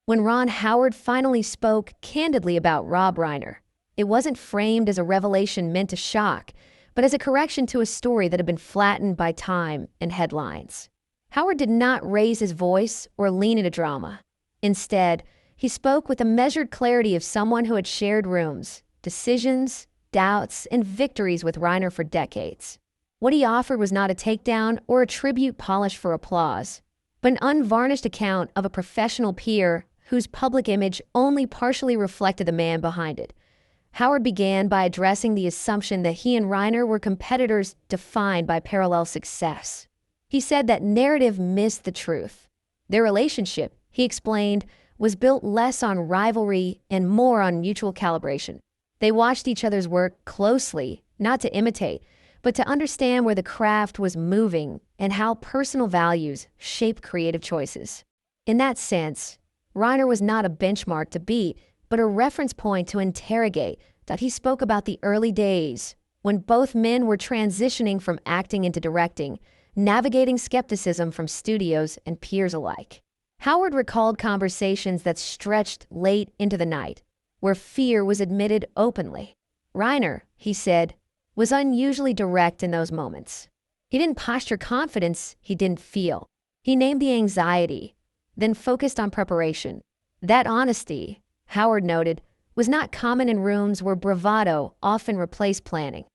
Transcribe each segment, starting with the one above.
When Ron Howard finally spoke candidly about Rob Reiner, it wasn't framed as a revelation meant to shock, but as a correction to a story that had been flattened by time and headlines. Howard did not raise his voice or lean into drama. Instead, he spoke with the measured clarity of someone who had shared rooms, decisions, doubts, and victories with Reiner for decades. What he offered was not a takedown or a tribute polished for applause, but an unvarnished account of a professional peer whose public image only partially reflected the man behind it. Howard began by addressing the assumption that he and Reiner were competitors defined by parallel success. He said that narrative missed the truth. Their relationship, he explained, was built less on rivalry and more on mutual calibration. They watched each other's work closely, not to imitate, but to understand where the craft was moving and how personal values shape creative choices. In that sense, Reiner was not a benchmark to beat, but a reference point to interrogate. That he spoke about the early days, when both men were transitioning from acting into directing, navigating skepticism from studios and peers alike. Howard recalled conversations that stretched late into the night, where fear was admitted openly. Reiner, he said, was unusually direct in those moments. He didn't posture confidence he didn't feel. He named the anxiety, then focused on preparation. That honesty, Howard noted, was not common in rooms where bravado often replaced planning.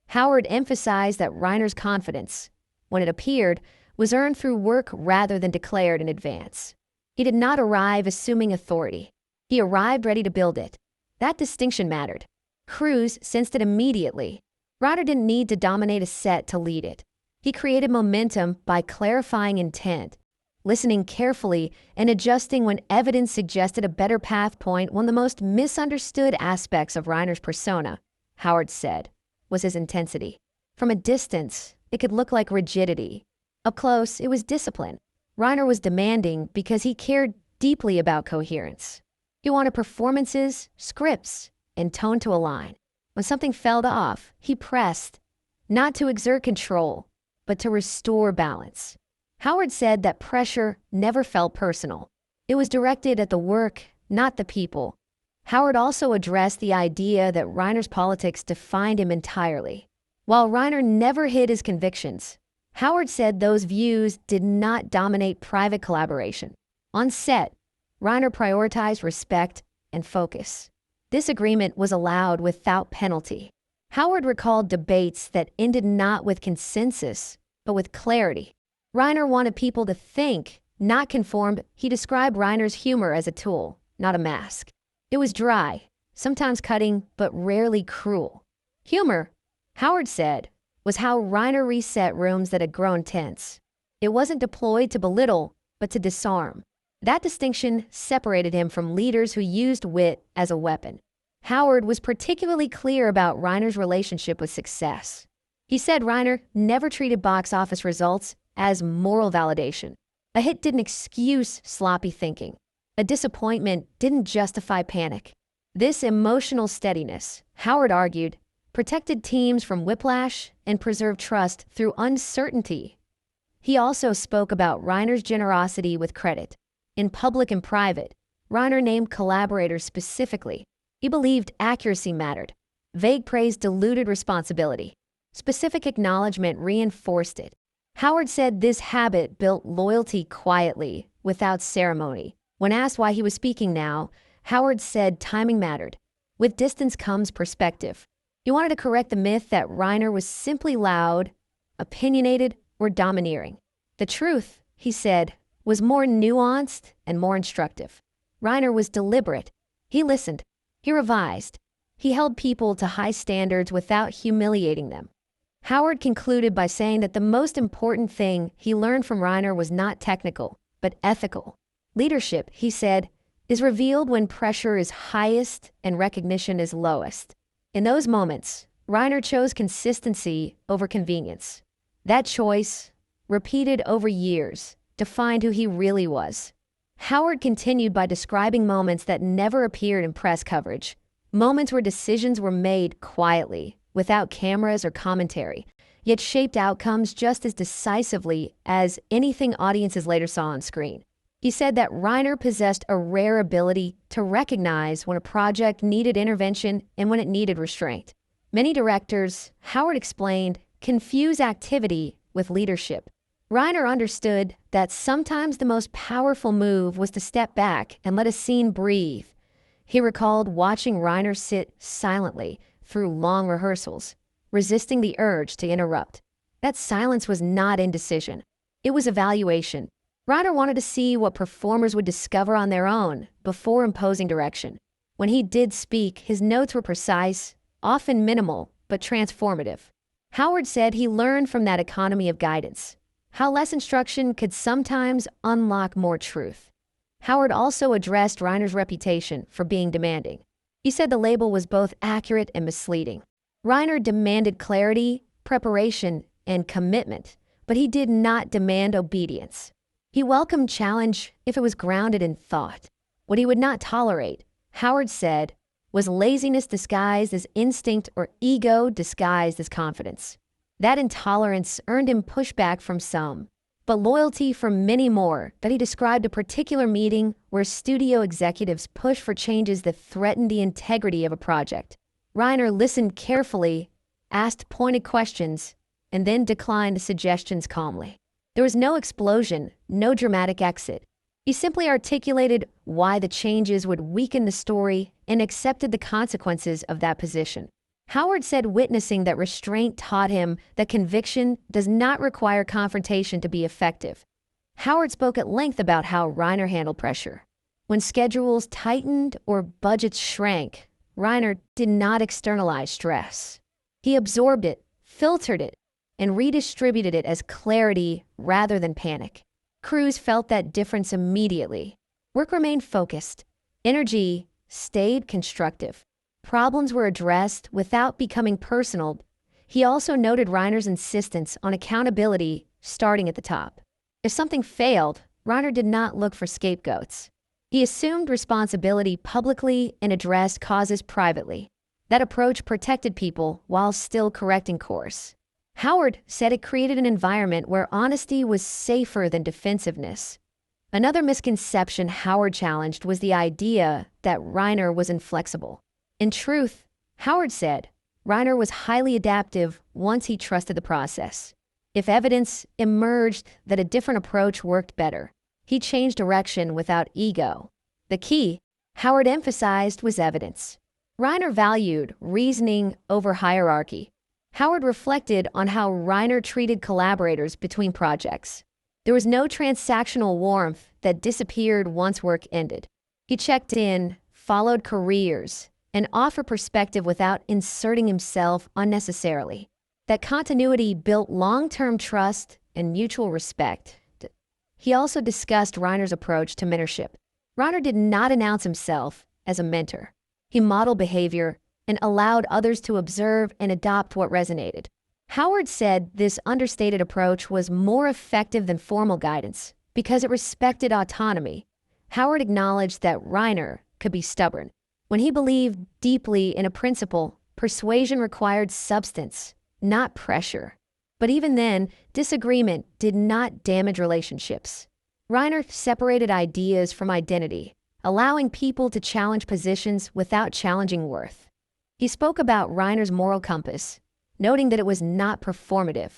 Howard emphasized that Reiner's confidence, when it appeared, was earned through work rather than declared in advance. He did not arrive assuming authority. He arrived ready to build it. That distinction mattered. Crews sensed it immediately. Reiner didn't need to dominate a set to lead it. He created momentum by clarifying intent, listening carefully, and adjusting when evidence suggested a better path. Point. One of the most misunderstood aspects of Reiner's persona, Howard said, was his intensity. From a distance, it could look like rigidity. Up close, it was discipline. Reiner was demanding because he cared deeply about coherence. He wanted performances, scripts, and tone to align. When something fell off, he pressed, not to exert control, but to restore balance. Howard said that pressure never felt personal. It was directed at the work, not the people. Howard also addressed the idea that Reiner's politics defined him entirely. While Reiner never hid his convictions, Howard said those views did not dominate private collaboration. On set, Reiner prioritized respect and focus. Disagreement was allowed without penalty. Howard recalled debates that ended not with consensus, but with clarity. Reiner wanted people to think, not conform. He described Reiner's humor as a tool, not a mask. It was dry, sometimes cutting, but rarely cruel. Humor, Howard said, was how Reiner reset rooms that had grown tense. It wasn't deployed to belittle, but to disarm. That distinction separated him from leaders who used wit as a weapon. Howard was particularly clear about Reiner's relationship with success. He said Reiner never treated box office results as moral validation. A hit didn't excuse sloppy thinking. A disappointment didn't justify panic. This emotional steadiness, Howard argued, protected teams from whiplash and preserved trust through uncertainty. He also spoke about Reiner's generosity with credit. In public and private, Reiner named collaborators specifically. He believed accuracy mattered. Vague praise diluted responsibility. Specific acknowledgement reinforced it. Howard said this habit built loyalty quietly, without ceremony. When asked why he was speaking now, Howard said timing mattered. With distance comes perspective. He wanted to correct the myth that Reiner was simply loud, opinionated, or domineering. The truth, he said, was more nuanced and more instructive. Reiner was deliberate. He listened. He revised. He held people to high standards without humiliating them. Howard concluded by saying that the most important thing he learned from Reiner was not technical, but ethical. Leadership, he said, is revealed when pressure is highest and recognition is lowest. In those moments, Reiner chose consistency over convenience. That choice, repeated over years, defined who he really was. Howard continued by describing moments that never appeared in press coverage, moments where decisions were made quietly, without cameras or commentary, yet shaped outcomes just as decisively as anything audiences later saw on screen. He said that Reiner possessed a rare ability to recognize when a project needed intervention and when it needed restraint. Many directors, Howard explained, confuse activity with leadership. Reiner understood that sometimes the most powerful move was to step back and let a scene breathe. He recalled watching Reiner sit silently through long rehearsals, resisting the urge to interrupt. That silence was not indecision. It was evaluation. Reiner wanted to see what performers would discover on their own before imposing direction. When he did speak, his notes were precise, often minimal, but transformative. Howard said he learned from that economy of guidance, how less instruction could sometimes unlock more truth. Howard also addressed Reiner's reputation for being demanding. He said the label was both accurate and misleading. Reiner demanded clarity, preparation, and commitment, but he did not demand obedience. He welcomed challenge if it was grounded in thought. What he would not tolerate, Howard said, was laziness disguised as instinct or ego disguised as confidence. That intolerance earned him pushback from some, but loyalty from many more. That he described a particular meeting where studio executives pushed for changes that threatened the integrity of a project. Reiner listened carefully, asked pointed questions, and then declined the suggestions calmly. There was no explosion, no dramatic exit. He simply articulated why the changes would weaken the story and accepted the consequences of that position. Howard said witnessing that restraint taught him that conviction does not require confrontation to be effective. Howard spoke at length about how Reiner handled pressure. When schedules tightened or budgets shrank, Reiner did not externalize stress. He absorbed it, filtered it, and redistributed it as clarity rather than panic. Crews felt that difference immediately. Work remained focused. Energy stayed constructive. Problems were addressed without becoming personal. He also noted Reiner's insistence on accountability starting at the top. If something failed, Reiner did not look for scapegoats. He assumed responsibility publicly and addressed causes privately. That approach protected people while still correcting course. Howard said it created an environment where honesty was safer than defensiveness. Another misconception Howard challenged was the idea that Reiner was inflexible. In truth, Howard said, Reiner was highly adaptive once he trusted the process. If evidence emerged that a different approach worked better, he changed direction without ego. The key, Howard emphasized, was evidence. Reiner valued reasoning over hierarchy. Howard reflected on how Reiner treated collaborators between projects. There was no transactional warmth that disappeared once work ended. He checked in, followed careers, and offered perspective without inserting himself unnecessarily. That continuity built long-term trust and mutual respect. He also discussed Reiner's approach to mentorship. Reiner did not announce himself as a mentor. He modeled behavior and allowed others to observe and adopt what resonated. Howard said this understated approach was more effective than formal guidance because it respected autonomy. Howard acknowledged that Reiner could be stubborn. When he believed deeply in a principle, persuasion required substance, not pressure. But even then, disagreement did not damage relationships. Reiner separated ideas from identity, allowing people to challenge positions without challenging worth. He spoke about Reiner's moral compass, noting that it was not performative.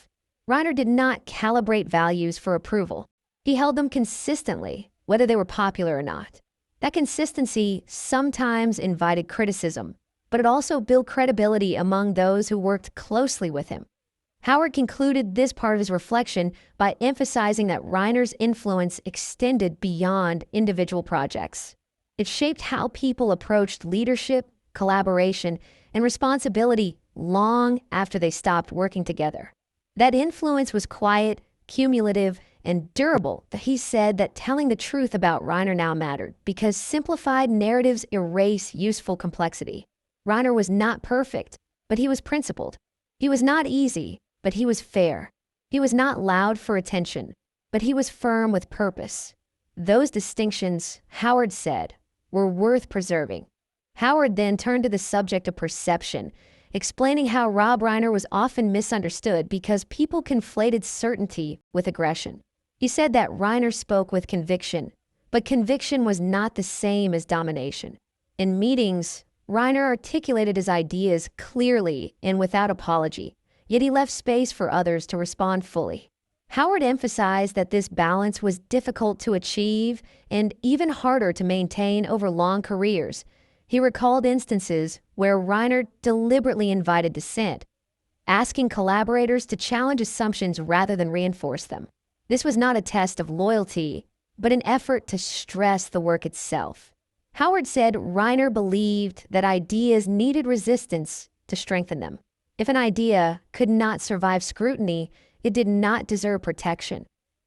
Reiner did not calibrate values for approval. He held them consistently, whether they were popular or not. That consistency sometimes invited criticism, but it also built credibility among those who worked closely with him. Howard concluded this part of his reflection by emphasizing that Reiner's influence extended beyond individual projects. It shaped how people approached leadership, collaboration, and responsibility long after they stopped working together. That influence was quiet, cumulative, and durable. He said that telling the truth about Reiner now mattered because simplified narratives erase useful complexity. Reiner was not perfect, but he was principled. He was not easy, but he was fair. He was not loud for attention, but he was firm with purpose. Those distinctions, Howard said, were worth preserving. Howard then turned to the subject of perception, explaining how Rob Reiner was often misunderstood because people conflated certainty with aggression. He said that Reiner spoke with conviction, But conviction was not the same as domination. In meetings, Reiner articulated his ideas clearly and without apology, yet he left space for others to respond fully. Howard emphasized that this balance was difficult to achieve and even harder to maintain over long careers. He recalled instances where Reiner deliberately invited dissent, asking collaborators to challenge assumptions rather than reinforce them. This was not a test of loyalty, but an effort to stress the work itself. Howard said Reiner believed that ideas needed resistance to strengthen them. If an idea could not survive scrutiny, it did not deserve protection.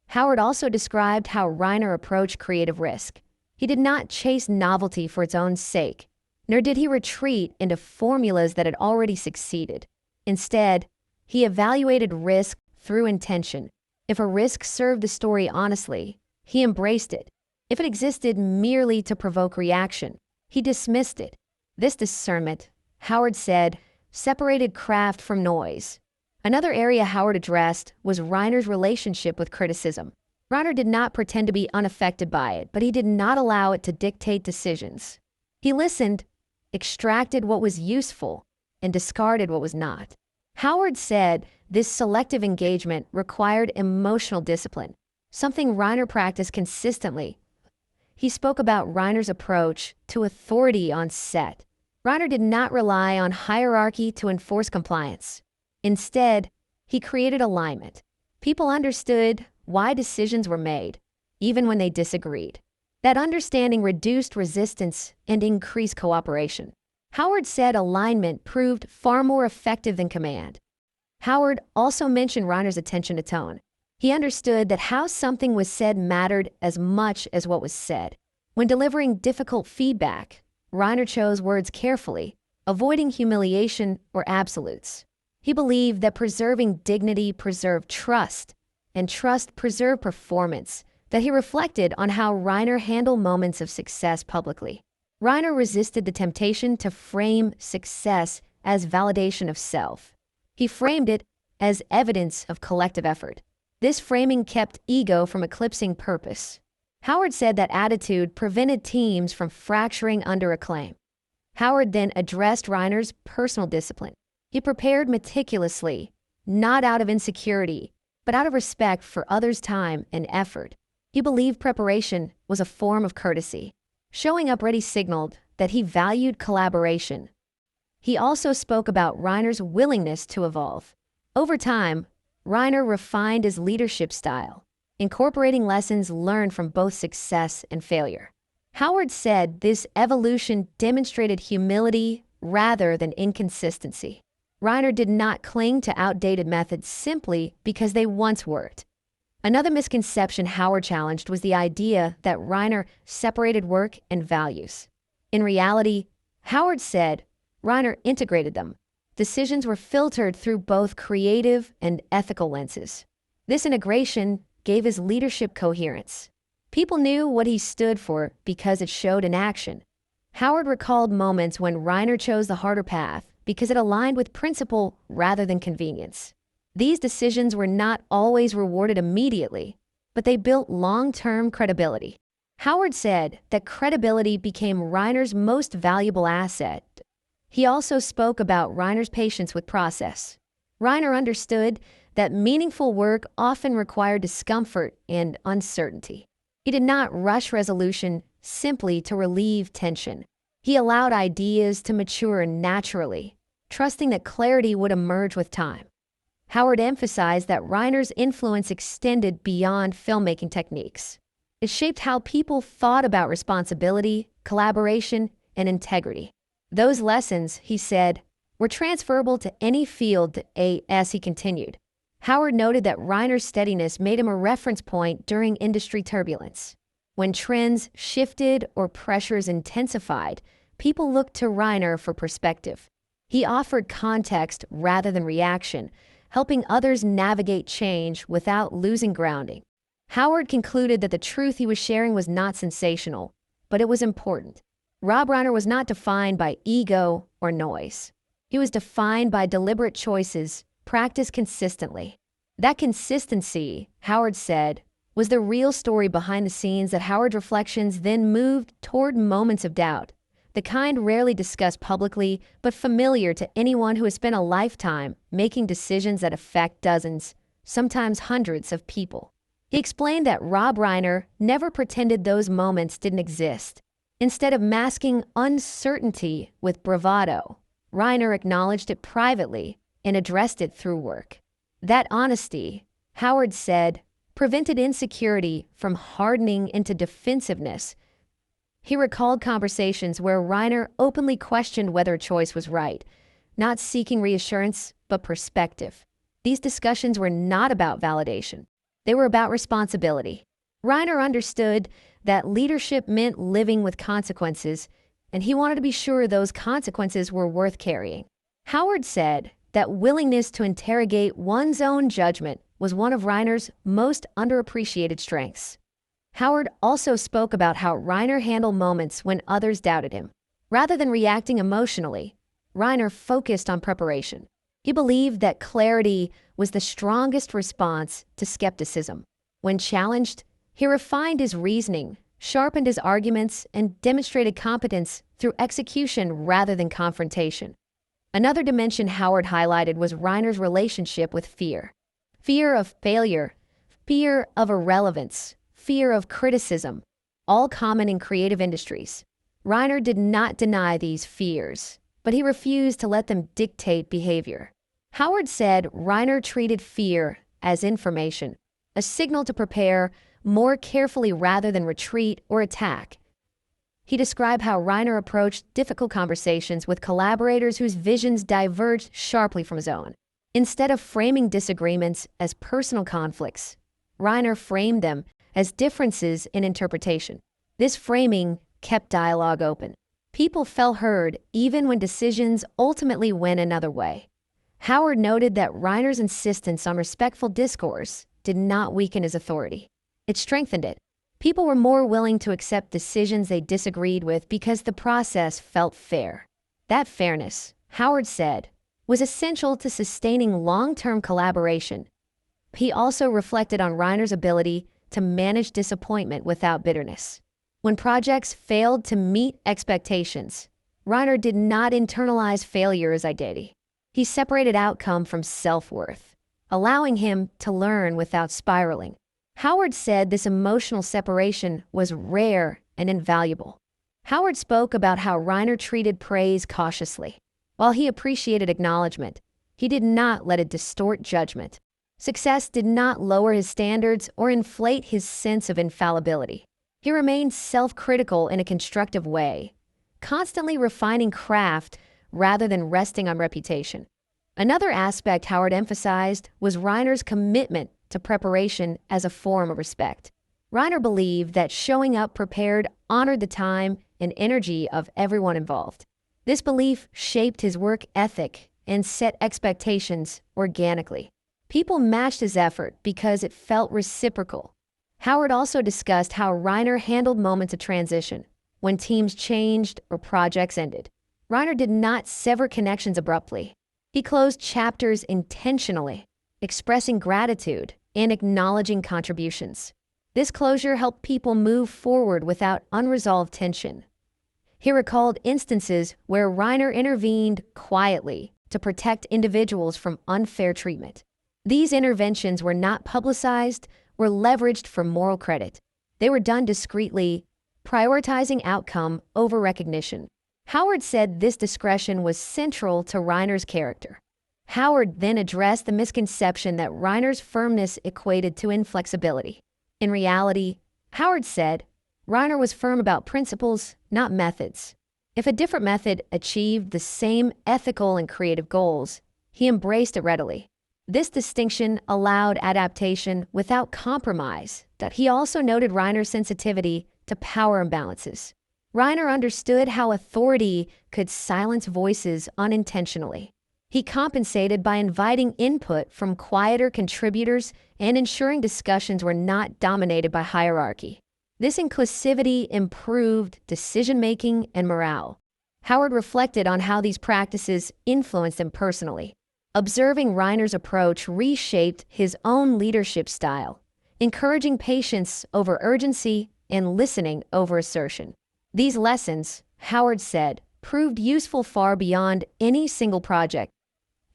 Howard also described how Reiner approached creative risk. He did not chase novelty for its own sake, nor did he retreat into formulas that had already succeeded. Instead, he evaluated risk through intention. If a risk served the story honestly, he embraced it. If it existed merely to provoke reaction, he dismissed it. This discernment, Howard said, separated craft from noise. Another area Howard addressed was Reiner's relationship with criticism. Reiner did not pretend to be unaffected by it, but he did not allow it to dictate decisions. He listened, extracted what was useful, and discarded what was not. Howard said this selective engagement required emotional discipline, something Reiner practiced consistently. He spoke about Reiner's approach to authority on set. Reiner did not rely on hierarchy to enforce compliance. Instead, he created alignment. People understood why decisions were made, even when they disagreed. That understanding reduced resistance and increased cooperation. Howard said alignment proved far more effective than command. Howard also mentioned Reiner's attention to tone. He understood that how something was said mattered as much as what was said. When delivering difficult feedback, Reiner chose words carefully, avoiding humiliation or absolutes. He believed that preserving dignity preserved trust, and trust preserved performance, that he reflected on how Reiner handled moments of success publicly. Reiner resisted the temptation to frame success as validation of self. He framed it as evidence of collective effort. This framing kept ego from eclipsing purpose. Howard said that attitude prevented teams from fracturing under acclaim. Howard then addressed Reiner's personal discipline. He prepared meticulously, not out of insecurity, but out of respect for others' time and effort. He believed preparation was a form of courtesy. Showing up ready signaled that he valued collaboration. He also spoke about Reiner's willingness to evolve. Over time, Reiner refined his leadership style, incorporating lessons learned from both success and failure. Howard said this evolution demonstrated humility rather than inconsistency. Reiner did not cling to outdated methods simply because they once worked. Another misconception Howard challenged was the idea that Reiner separated work and values. In reality, Howard said Reiner integrated them. Decisions were filtered through both creative and ethical lenses. This integration gave his leadership coherence. People knew what he stood for because it showed in action. Howard recalled moments when Reiner chose the harder path because it aligned with principle rather than convenience. These decisions were not always rewarded immediately, but they built long-term credibility. Howard said that credibility became Reiner's most valuable asset. He also spoke about Reiner's patience with process. Reiner understood that meaningful work often required discomfort and uncertainty. He did not rush resolution simply to relieve tension. He allowed ideas to mature naturally, trusting that clarity would emerge with time. Howard emphasized that Reiner's influence extended beyond filmmaking techniques. It shaped how people thought about responsibility, collaboration, and integrity. Those lessons, he said, were transferable to any field as he continued. Howard noted that Reiner's steadiness made him a reference point during industry turbulence. When trends shifted or pressures intensified, people looked to Reiner for perspective. He offered context rather than reaction, helping others navigate change without losing grounding. Howard concluded that the truth he was sharing was not sensational, but it was important. Rob Reiner was not defined by ego or noise. He was defined by deliberate choices, practiced consistently. That consistency, Howard said, was the real story behind the scenes that Howard's reflections then moved toward moments of doubt, the kind rarely discussed publicly but familiar to anyone who has spent a lifetime making decisions that affect dozens, sometimes hundreds of people. He explained that Rob Reiner never pretended those moments didn't exist. Instead of masking uncertainty with bravado, Reiner acknowledged it privately and addressed it through work. That honesty, Howard said, prevented insecurity from hardening into defensiveness. He recalled conversations where Reiner openly questioned whether a choice was right, not seeking reassurance, but perspective. These discussions were not about validation. They were about responsibility. Reiner understood that leadership meant living with consequences, and he wanted to be sure those consequences were worth carrying. Howard said that willingness to interrogate one's own judgment was one of Reiner's most underappreciated strengths. Howard also spoke about how Reiner handled moments when others doubted him. Rather than reacting emotionally, Reiner focused on preparation. He believed that clarity was the strongest response to skepticism. When challenged, he refined his reasoning, sharpened his arguments, and demonstrated competence through execution rather than confrontation. Another dimension Howard highlighted was Reiner's relationship with fear. Fear of failure, fear of irrelevance, fear of criticism, all common in creative industries. Reiner did not deny these fears, but he refused to let them dictate behavior. Howard said Reiner treated fear as information, a signal to prepare more carefully rather than retreat or attack. He described how Reiner approached difficult conversations with collaborators whose visions diverged sharply from his own. Instead of framing disagreements as personal conflicts, Reiner framed them as differences in interpretation. This framing kept dialogue open. People felt heard even when decisions ultimately went another way. Howard noted that Reiner's insistence on respectful discourse did not weaken his authority. It strengthened it. People were more willing to accept decisions they disagreed with because the process felt fair. That fairness, Howard said, was essential to sustaining long-term collaboration. He also reflected on Reiner's ability to manage disappointment without bitterness. When projects failed to meet expectations, Reiner did not internalize failure as identity. He separated outcome from self-worth, allowing him to learn without spiraling. Howard said this emotional separation was rare and invaluable. Howard spoke about how Reiner treated praise cautiously. While he appreciated acknowledgement, he did not let it distort judgment. Success did not lower his standards or inflate his sense of infallibility. He remained self-critical in a constructive way, constantly refining craft rather than resting on reputation. Another aspect Howard emphasized was Reiner's commitment to preparation as a form of respect. Reiner believed that showing up prepared honored the time and energy of everyone involved. This belief shaped his work ethic and set expectations organically. People matched his effort because it felt reciprocal. Howard also discussed how Reiner handled moments of transition, when teams changed or projects ended. Reiner did not sever connections abruptly. He closed chapters intentionally, expressing gratitude and acknowledging contributions. This closure helped people move forward without unresolved tension. He recalled instances where Reiner intervened quietly to protect individuals from unfair treatment. These interventions were not publicized, were leveraged for moral credit. They were done discreetly, prioritizing outcome over recognition. Howard said this discretion was central to Reiner's character. Howard then addressed the misconception that Reiner's firmness equated to inflexibility. In reality, Howard said, Reiner was firm about principles, not methods. If a different method achieved the same ethical and creative goals, he embraced it readily. This distinction allowed adaptation without compromise. That he also noted Reiner's sensitivity to power imbalances. Reiner understood how authority could silence voices unintentionally. He compensated by inviting input from quieter contributors and ensuring discussions were not dominated by hierarchy. This inclusivity improved decision-making and morale. Howard reflected on how these practices influenced him personally. Observing Reiner's approach reshaped his own leadership style, encouraging patience over urgency and listening over assertion. These lessons, Howard said, proved useful far beyond any single project.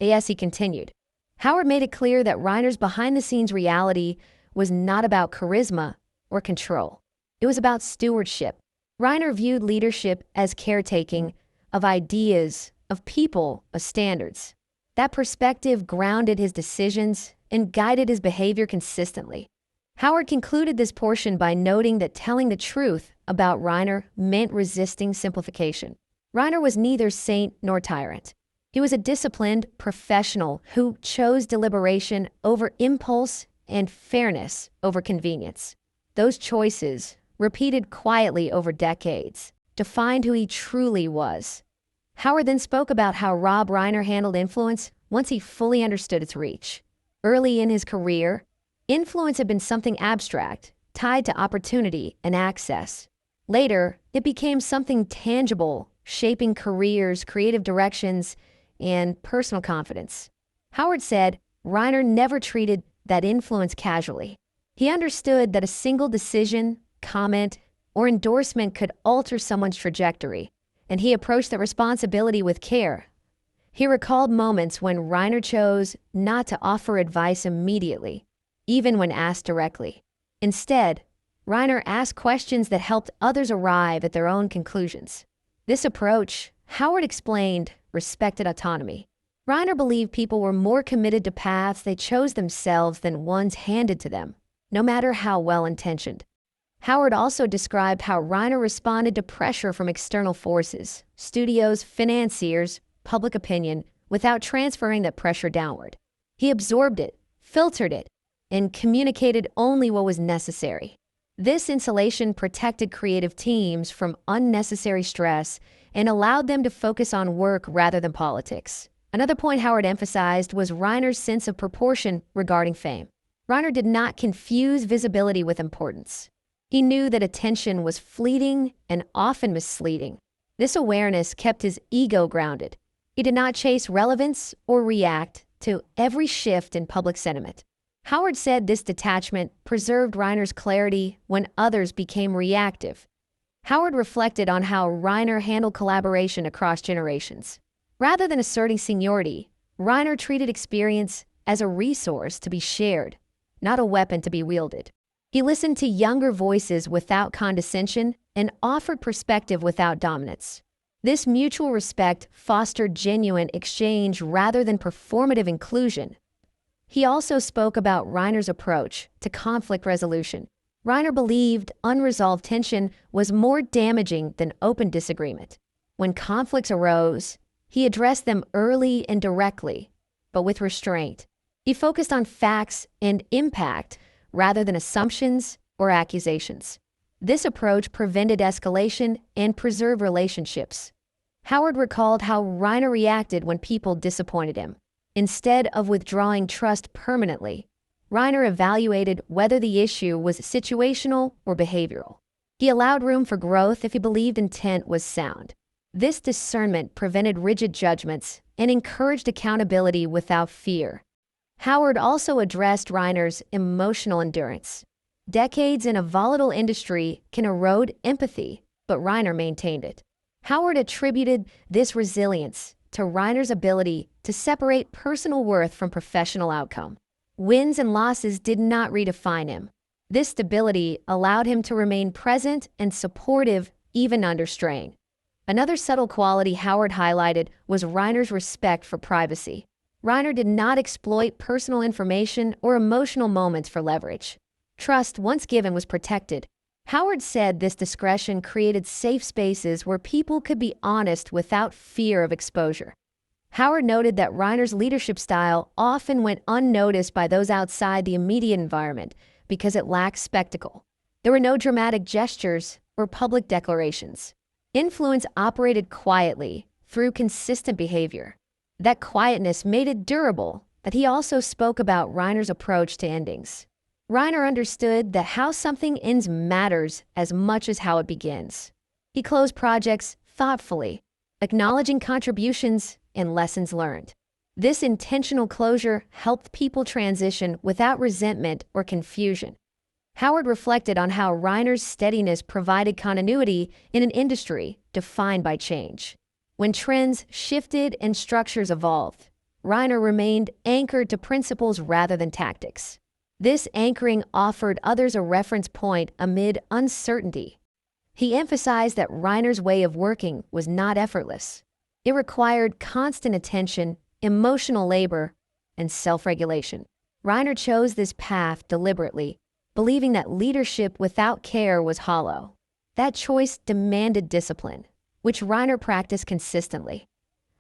As he continued, Howard made it clear that Reiner's behind-the-scenes reality was not about charisma or control. It was about stewardship. Reiner viewed leadership as caretaking of ideas, of people, of standards. That perspective grounded his decisions and guided his behavior consistently. Howard concluded this portion by noting that telling the truth about Reiner meant resisting simplification. Reiner was neither saint nor tyrant. He was a disciplined professional who chose deliberation over impulse and fairness over convenience. Those choices, repeated quietly over decades, defined who he truly was. Howard then spoke about how Rob Reiner handled influence once he fully understood its reach. Early in his career, influence had been something abstract, tied to opportunity and access. Later, it became something tangible, shaping careers, creative directions, and personal confidence. Howard said Reiner never treated that influence casually. He understood that a single decision, comment, or endorsement could alter someone's trajectory, and he approached that responsibility with care. He recalled moments when Reiner chose not to offer advice immediately, even when asked directly. Instead, Reiner asked questions that helped others arrive at their own conclusions. This approach, Howard explained, respected autonomy. Reiner believed people were more committed to paths they chose themselves than ones handed to them, no matter how well-intentioned. Howard also described how Reiner responded to pressure from external forces, studios, financiers, public opinion, without transferring that pressure downward. He absorbed it, filtered it, and communicated only what was necessary. This insulation protected creative teams from unnecessary stress and allowed them to focus on work rather than politics. Another point Howard emphasized was Reiner's sense of proportion regarding fame. Reiner did not confuse visibility with importance. He knew that attention was fleeting and often misleading. This awareness kept his ego grounded. He did not chase relevance or react to every shift in public sentiment. Howard said this detachment preserved Reiner's clarity when others became reactive. Howard reflected on how Reiner handled collaboration across generations. Rather than asserting seniority, Reiner treated experience as a resource to be shared, not a weapon to be wielded. He listened to younger voices without condescension and offered perspective without dominance. This mutual respect fostered genuine exchange rather than performative inclusion. He also spoke about Reiner's approach to conflict resolution. Reiner believed unresolved tension was more damaging than open disagreement. When conflicts arose, he addressed them early and directly, but with restraint. He focused on facts and impact rather than assumptions or accusations. This approach prevented escalation and preserved relationships. Howard recalled how Reiner reacted when people disappointed him. Instead of withdrawing trust permanently, Reiner evaluated whether the issue was situational or behavioral. He allowed room for growth if he believed intent was sound. This discernment prevented rigid judgments and encouraged accountability without fear. Howard also addressed Reiner's emotional endurance. Decades in a volatile industry can erode empathy, but Reiner maintained it. Howard attributed this resilience to Reiner's ability to separate personal worth from professional outcome. Wins and losses did not redefine him. This stability allowed him to remain present and supportive even under strain. Another subtle quality Howard highlighted was Reiner's respect for privacy. Reiner did not exploit personal information or emotional moments for leverage. Trust, once given, was protected. Howard said this discretion created safe spaces where people could be honest without fear of exposure. Howard noted that Reiner's leadership style often went unnoticed by those outside the immediate environment because it lacked spectacle. There were no dramatic gestures or public declarations. Influence operated quietly through consistent behavior. That quietness made it durable, but he also spoke about Reiner's approach to endings. Reiner understood that how something ends matters as much as how it begins. He closed projects thoughtfully, acknowledging contributions and lessons learned. This intentional closure helped people transition without resentment or confusion. Howard reflected on how Reiner's steadiness provided continuity in an industry defined by change. When trends shifted and structures evolved, Reiner remained anchored to principles rather than tactics. This anchoring offered others a reference point amid uncertainty. He emphasized that Reiner's way of working was not effortless. It required constant attention, emotional labor, and self-regulation. Reiner chose this path deliberately, believing that leadership without care was hollow. That choice demanded discipline, which Reiner practiced consistently.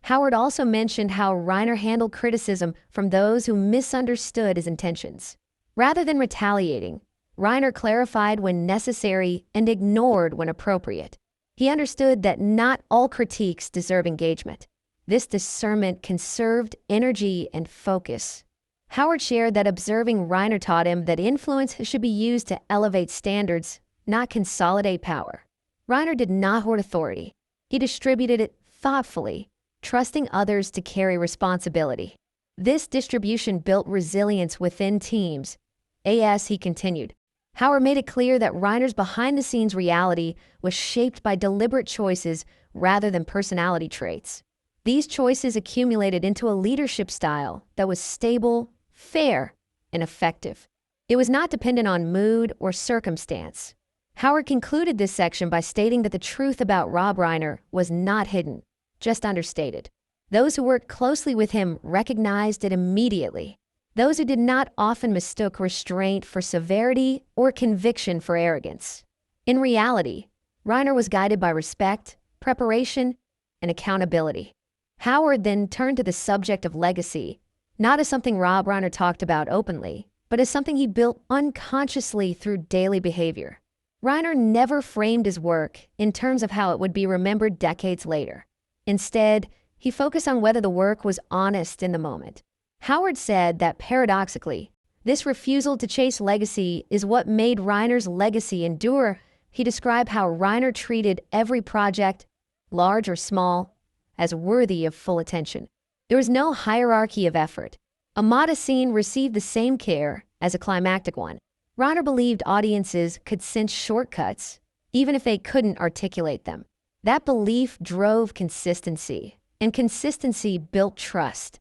Howard also mentioned how Reiner handled criticism from those who misunderstood his intentions. Rather than retaliating, Reiner clarified when necessary and ignored when appropriate. He understood that not all critiques deserve engagement. This discernment conserved energy and focus. Howard shared that observing Reiner taught him that influence should be used to elevate standards, not consolidate power. Reiner did not hoard authority. He distributed it thoughtfully, trusting others to carry responsibility. This distribution built resilience within teams. As he continued, Howard made it clear that Reiner's behind-the-scenes reality was shaped by deliberate choices rather than personality traits. These choices accumulated into a leadership style that was stable, fair, and effective. It was not dependent on mood or circumstance. Howard concluded this section by stating that the truth about Rob Reiner was not hidden, just understated. Those who worked closely with him recognized it immediately. Those who did not often mistook restraint for severity or conviction for arrogance. In reality, Reiner was guided by respect, preparation, and accountability. Howard then turned to the subject of legacy, not as something Rob Reiner talked about openly, but as something he built unconsciously through daily behavior. Reiner never framed his work in terms of how it would be remembered decades later. Instead, he focused on whether the work was honest in the moment. Howard said that paradoxically, this refusal to chase legacy is what made Reiner's legacy endure. He described how Reiner treated every project, large or small, as worthy of full attention. There was no hierarchy of effort. A modest scene received the same care as a climactic one. Reiner believed audiences could sense shortcuts, even if they couldn't articulate them. That belief drove consistency, and consistency built trust.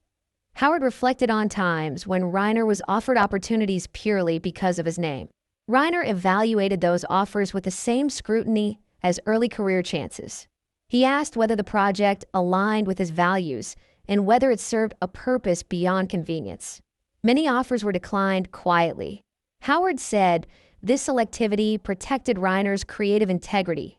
Howard reflected on times when Reiner was offered opportunities purely because of his name. Reiner evaluated those offers with the same scrutiny as early career chances. He asked whether the project aligned with his values and whether it served a purpose beyond convenience. Many offers were declined quietly. Howard said this selectivity protected Reiner's creative integrity.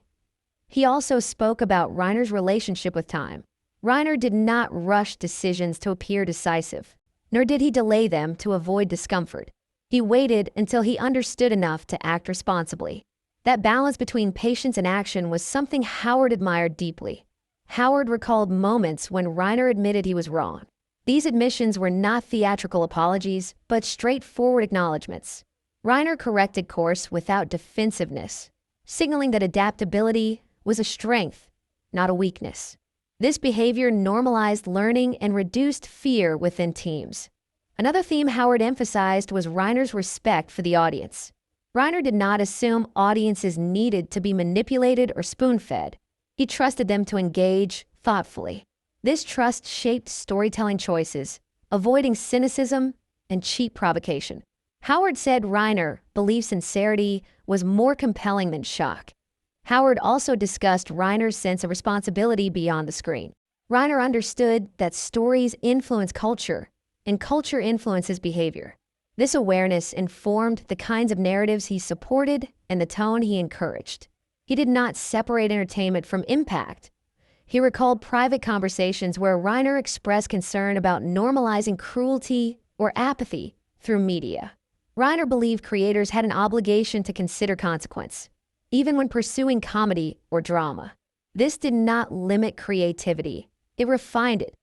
He also spoke about Reiner's relationship with time. Reiner did not rush decisions to appear decisive, nor did he delay them to avoid discomfort. He waited until he understood enough to act responsibly. That balance between patience and action was something Howard admired deeply. Howard recalled moments when Reiner admitted he was wrong. These admissions were not theatrical apologies, but straightforward acknowledgments. Reiner corrected course without defensiveness, signaling that adaptability was a strength, not a weakness. This behavior normalized learning and reduced fear within teams. Another theme Howard emphasized was Reiner's respect for the audience. Reiner did not assume audiences needed to be manipulated or spoon-fed. He trusted them to engage thoughtfully. This trust shaped storytelling choices, avoiding cynicism and cheap provocation. Howard said Reiner believed sincerity was more compelling than shock. Howard also discussed Reiner's sense of responsibility beyond the screen. Reiner understood that stories influence culture, and culture influences behavior. This awareness informed the kinds of narratives he supported and the tone he encouraged. He did not separate entertainment from impact. He recalled private conversations where Reiner expressed concern about normalizing cruelty or apathy through media. Reiner believed creators had an obligation to consider consequence, even when pursuing comedy or drama. This did not limit creativity. It refined it.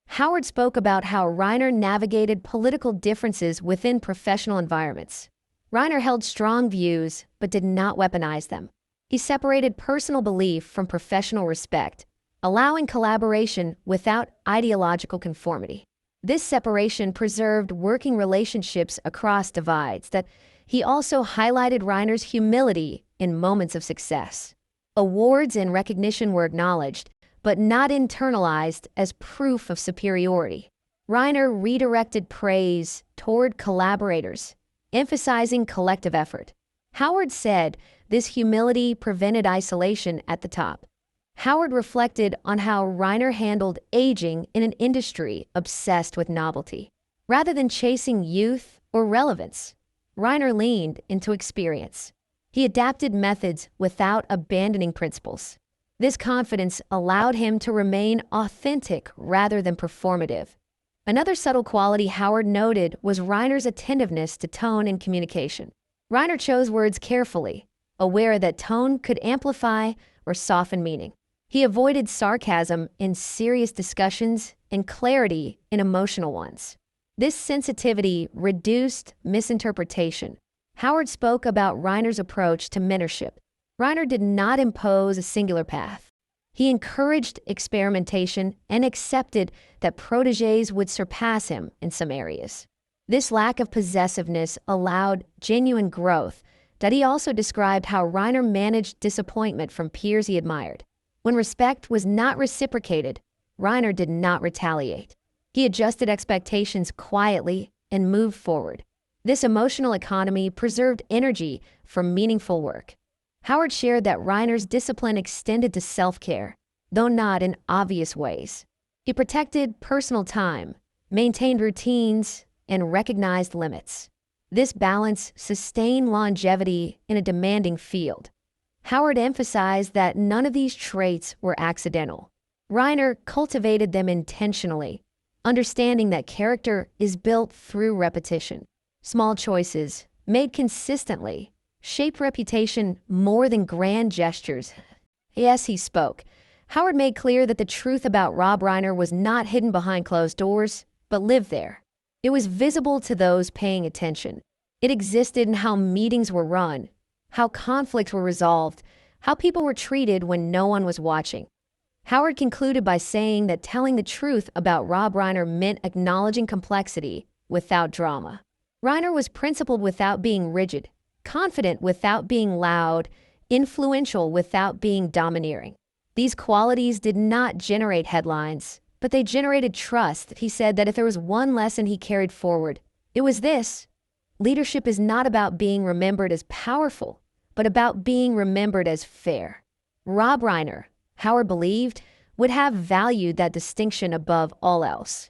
Howard spoke about how Reiner navigated political differences within professional environments. Reiner held strong views, but did not weaponize them. He separated personal belief from professional respect, allowing collaboration without ideological conformity. This separation preserved working relationships across divides that He also highlighted Reiner's humility in moments of success. Awards and recognition were acknowledged, but not internalized as proof of superiority. Reiner redirected praise toward collaborators, emphasizing collective effort. Howard said this humility prevented isolation at the top. Howard reflected on how Reiner handled aging in an industry obsessed with novelty. Rather than chasing youth or relevance, Reiner leaned into experience. He adapted methods without abandoning principles. This confidence allowed him to remain authentic rather than performative. Another subtle quality Howard noted was Reiner's attentiveness to tone and communication. Reiner chose words carefully, aware that tone could amplify or soften meaning. He avoided sarcasm in serious discussions and clarity in emotional ones. This sensitivity reduced misinterpretation. Howard spoke about Reiner's approach to mentorship. Reiner did not impose a singular path. He encouraged experimentation and accepted that protégés would surpass him in some areas. This lack of possessiveness allowed genuine growth. That he also described how Reiner managed disappointment from peers he admired. When respect was not reciprocated, Reiner did not retaliate. He adjusted expectations quietly and moved forward. This emotional economy preserved energy for meaningful work. Howard shared that Reiner's discipline extended to self-care, though not in obvious ways. He protected personal time, maintained routines, and recognized limits. This balance sustained longevity in a demanding field. Howard emphasized that none of these traits were accidental. Reiner cultivated them intentionally, understanding that character is built through repetition. Small choices, made consistently, shape reputation more than grand gestures. Yes, he spoke. Howard made clear that the truth about Rob Reiner was not hidden behind closed doors, but lived there. It was visible to those paying attention. It existed in how meetings were run, how conflicts were resolved, how people were treated when no one was watching. Howard concluded by saying that telling the truth about Rob Reiner meant acknowledging complexity without drama. Reiner was principled without being rigid, confident without being loud, influential without being domineering. These qualities did not generate headlines, but they generated trust. He said that if there was one lesson he carried forward, it was this: leadership is not about being remembered as powerful, but about being remembered as fair. Rob Reiner, Howard believed, would have valued that distinction above all else.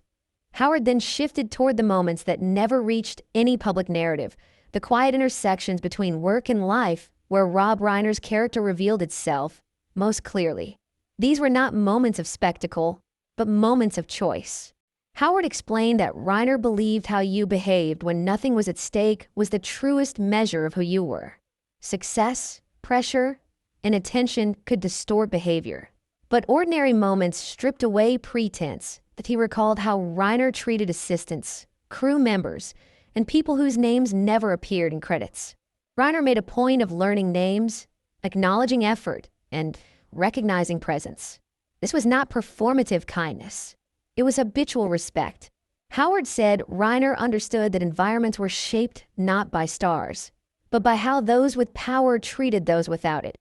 Howard then shifted toward the moments that never reached any public narrative, the quiet intersections between work and life where Rob Reiner's character revealed itself most clearly. These were not moments of spectacle, but moments of choice. Howard explained that Reiner believed how you behaved when nothing was at stake was the truest measure of who you were. Success, pressure, and attention could distort behavior, but ordinary moments stripped away pretense. That he recalled how Reiner treated assistants, crew members, and people whose names never appeared in credits. Reiner made a point of learning names, acknowledging effort, and recognizing presence. This was not performative kindness. It was habitual respect. Howard said Reiner understood that environments were shaped not by stars, but by how those with power treated those without it.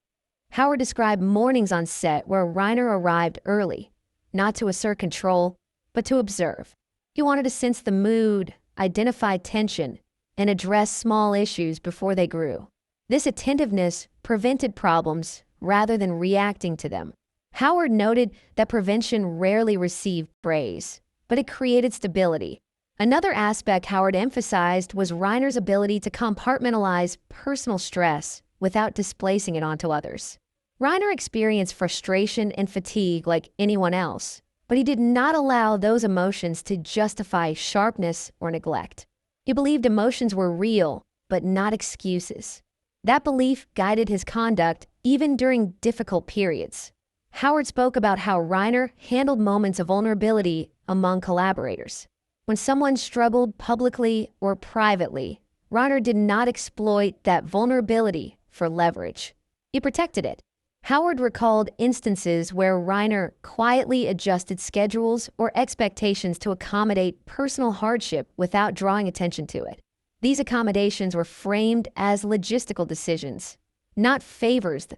Howard described mornings on set where Reiner arrived early, not to assert control, but to observe. He wanted to sense the mood, identify tension, and address small issues before they grew. This attentiveness prevented problems rather than reacting to them. Howard noted that prevention rarely received praise, but it created stability. Another aspect Howard emphasized was Reiner's ability to compartmentalize personal stress without displacing it onto others. Reiner experienced frustration and fatigue like anyone else, but he did not allow those emotions to justify sharpness or neglect. He believed emotions were real, but not excuses. That belief guided his conduct even during difficult periods. Howard spoke about how Reiner handled moments of vulnerability among collaborators. When someone struggled publicly or privately, Reiner did not exploit that vulnerability for leverage. He protected it. Howard recalled instances where Reiner quietly adjusted schedules or expectations to accommodate personal hardship without drawing attention to it. These accommodations were framed as logistical decisions, not favors.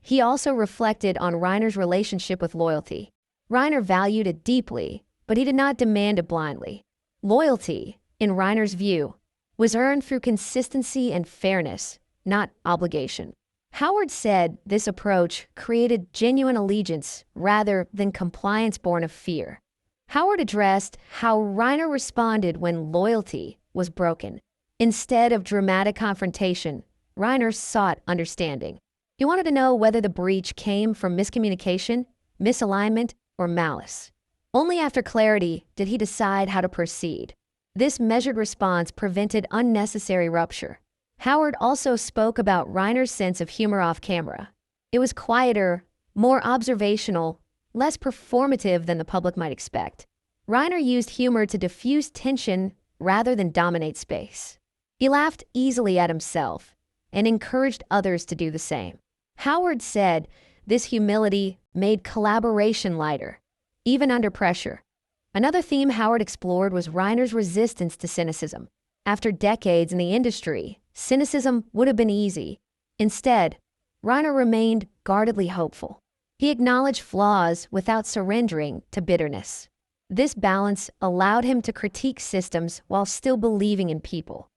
He also reflected on Reiner's relationship with loyalty. Reiner valued it deeply, but he did not demand it blindly. Loyalty, in Reiner's view, was earned through consistency and fairness, not obligation. Howard said this approach created genuine allegiance rather than compliance born of fear. Howard addressed how Reiner responded when loyalty was broken. Instead of dramatic confrontation, Reiner sought understanding. He wanted to know whether the breach came from miscommunication, misalignment, or malice. Only after clarity did he decide how to proceed. This measured response prevented unnecessary rupture. Howard also spoke about Reiner's sense of humor off camera. It was quieter, more observational, less performative than the public might expect. Reiner used humor to diffuse tension rather than dominate space. He laughed easily at himself and encouraged others to do the same. Howard said this humility made collaboration lighter, even under pressure. Another theme Howard explored was Reiner's resistance to cynicism. After decades in the industry, cynicism would have been easy. Instead, Reiner remained guardedly hopeful. He acknowledged flaws without surrendering to bitterness. This balance allowed him to critique systems while still believing in people.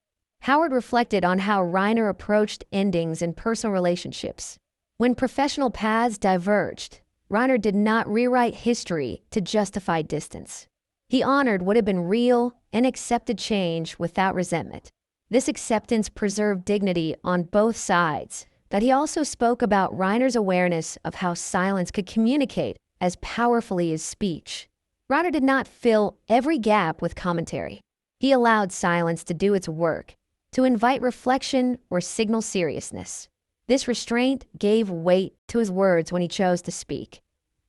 Howard reflected on how Reiner approached endings in personal relationships. When professional paths diverged, Reiner did not rewrite history to justify distance. He honored what had been real and accepted change without resentment. This acceptance preserved dignity on both sides, but he also spoke about Reiner's awareness of how silence could communicate as powerfully as speech. Reiner did not fill every gap with commentary. He allowed silence to do its work, to invite reflection or signal seriousness. This restraint gave weight to his words when he chose to speak.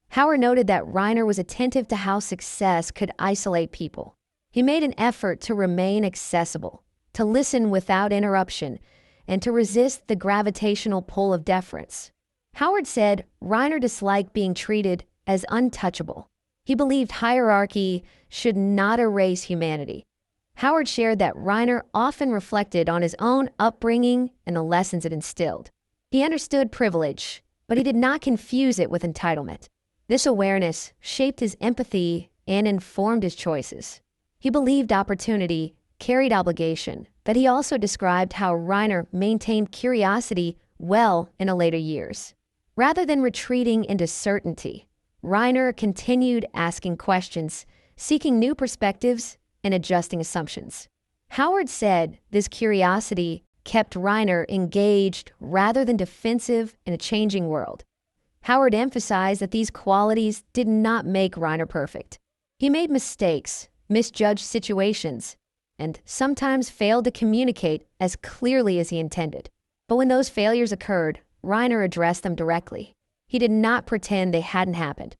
Howard noted that Reiner was attentive to how success could isolate people. He made an effort to remain accessible, to listen without interruption, and to resist the gravitational pull of deference. Howard said Reiner disliked being treated as untouchable. He believed hierarchy should not erase humanity. Howard shared that Reiner often reflected on his own upbringing and the lessons it instilled. He understood privilege, but he did not confuse it with entitlement. This awareness shaped his empathy and informed his choices. He believed opportunity carried obligation, but he also described how Reiner maintained curiosity well into later years. Rather than retreating into certainty, Reiner continued asking questions, seeking new perspectives, and adjusting assumptions. Howard said this curiosity kept Reiner engaged rather than defensive in a changing world. Howard emphasized that these qualities did not make Reiner perfect. He made mistakes, misjudged situations, and sometimes failed to communicate as clearly as he intended. But when those failures occurred, Reiner addressed them directly. He did not pretend they hadn't happened.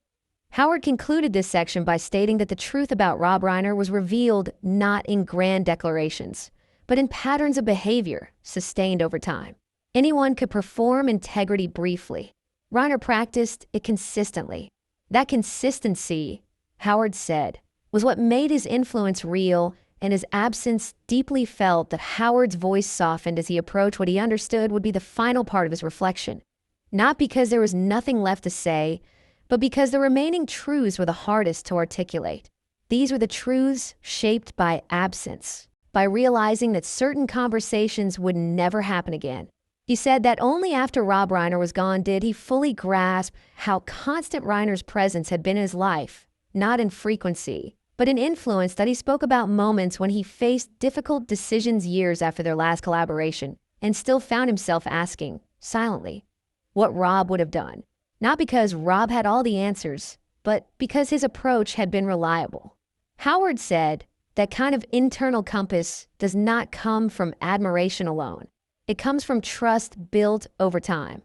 Howard concluded this section by stating that the truth about Rob Reiner was revealed not in grand declarations, but in patterns of behavior sustained over time. Anyone could perform integrity briefly. Reiner practiced it consistently. That consistency, Howard said, was what made his influence real and his absence deeply felt. That Howard's voice softened as he approached what he understood would be the final part of his reflection. Not because there was nothing left to say, but because the remaining truths were the hardest to articulate. These were the truths shaped by absence, by realizing that certain conversations would never happen again. He said that only after Rob Reiner was gone did he fully grasp how constant Reiner's presence had been in his life, not in frequency, but in influence. That he spoke about moments when he faced difficult decisions years after their last collaboration and still found himself asking, silently, what Rob would have done. Not because Rob had all the answers, but because his approach had been reliable. Howard said that kind of internal compass does not come from admiration alone. It comes from trust built over time.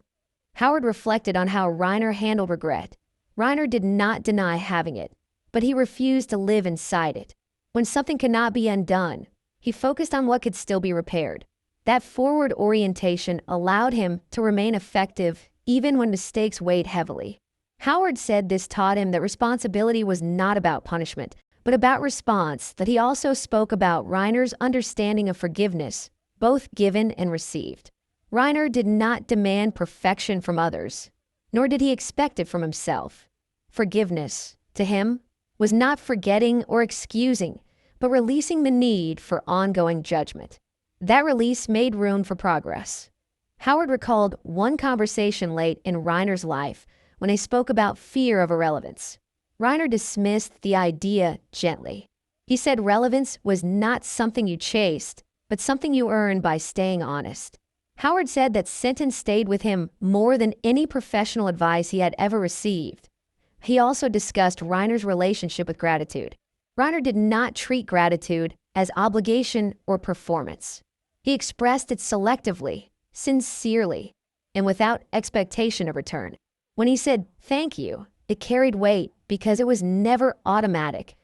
Howard reflected on how Reiner handled regret. Reiner did not deny having it, but he refused to live inside it. When something could not be undone, he focused on what could still be repaired. That forward orientation allowed him to remain effective even when mistakes weighed heavily. Howard said this taught him that responsibility was not about punishment, but about response that he also spoke about Reiner's understanding of forgiveness, both given and received. Reiner did not demand perfection from others, nor did he expect it from himself. Forgiveness, to him, was not forgetting or excusing, but releasing the need for ongoing judgment. That release made room for progress. Howard recalled one conversation late in Reiner's life when they spoke about fear of irrelevance. Reiner dismissed the idea gently. He said relevance was not something you chased, but something you earned by staying honest. Howard said that sentence stayed with him more than any professional advice he had ever received. He also discussed Reiner's relationship with gratitude. Reiner did not treat gratitude as obligation or performance. He expressed it selectively, sincerely, and without expectation of return. When he said thank you, it carried weight because it was never automatic.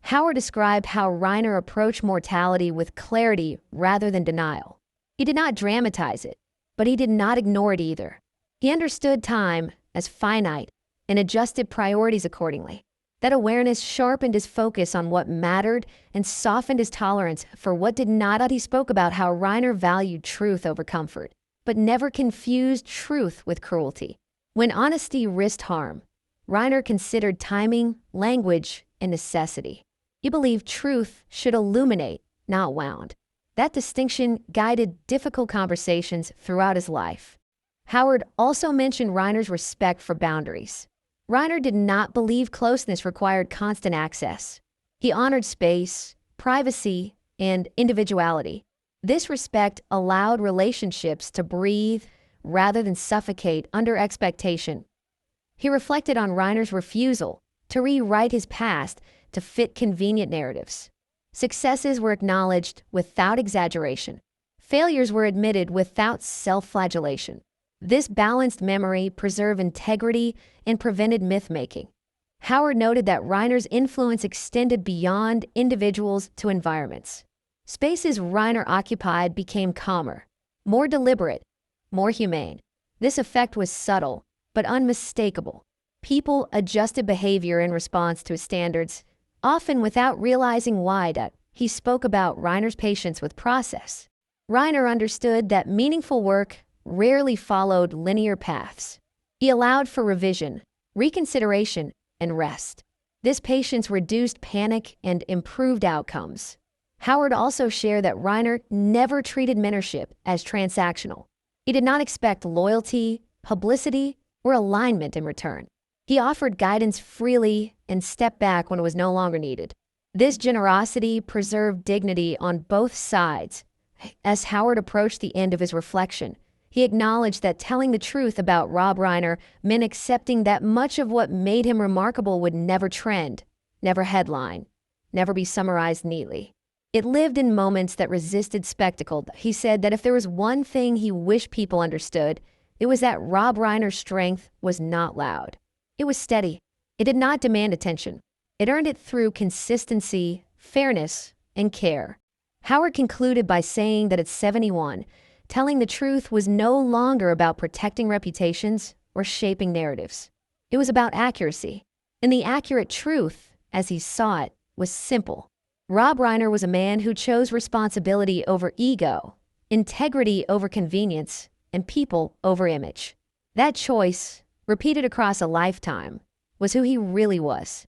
Howard described how Reiner approached mortality with clarity rather than denial. He did not dramatize it, but he did not ignore it either. He understood time as finite and adjusted priorities accordingly. That awareness sharpened his focus on what mattered and softened his tolerance for what did not. He spoke about how Reiner valued truth over comfort, but never confused truth with cruelty. When honesty risked harm, Reiner considered timing, language, and necessity. He believed truth should illuminate, not wound. That distinction guided difficult conversations throughout his life. Howard also mentioned Reiner's respect for boundaries. Reiner did not believe closeness required constant access. He honored space, privacy, and individuality. This respect allowed relationships to breathe rather than suffocate under expectation. He reflected on Reiner's refusal to rewrite his past to fit convenient narratives. Successes were acknowledged without exaggeration. Failures were admitted without self-flagellation. This balanced memory preserved integrity and prevented myth-making. Howard noted that Reiner's influence extended beyond individuals to environments. Spaces Reiner occupied became calmer, more deliberate, more humane. This effect was subtle, but unmistakable. People adjusted behavior in response to his standards, often without realizing why. He spoke about Reiner's patience with process. Reiner understood that meaningful work rarely followed linear paths. He allowed for revision, reconsideration, and rest. This patience reduced panic and improved outcomes. Howard also shared that Reiner never treated mentorship as transactional. He did not expect loyalty, publicity, or alignment in return. He offered guidance freely and stepped back when it was no longer needed. This generosity preserved dignity on both sides. As Howard approached the end of his reflection, he acknowledged that telling the truth about Rob Reiner meant accepting that much of what made him remarkable would never trend, never headline, never be summarized neatly. It lived in moments that resisted spectacle. He said that if there was one thing he wished people understood, it was that Rob Reiner's strength was not loud. It was steady. It did not demand attention. It earned it through consistency, fairness, and care. Howard concluded by saying that at 71, telling the truth was no longer about protecting reputations or shaping narratives. It was about accuracy. And the accurate truth, as he saw it, was simple. Rob Reiner was a man who chose responsibility over ego, integrity over convenience, and people over image. That choice, repeated across a lifetime, was who he really was.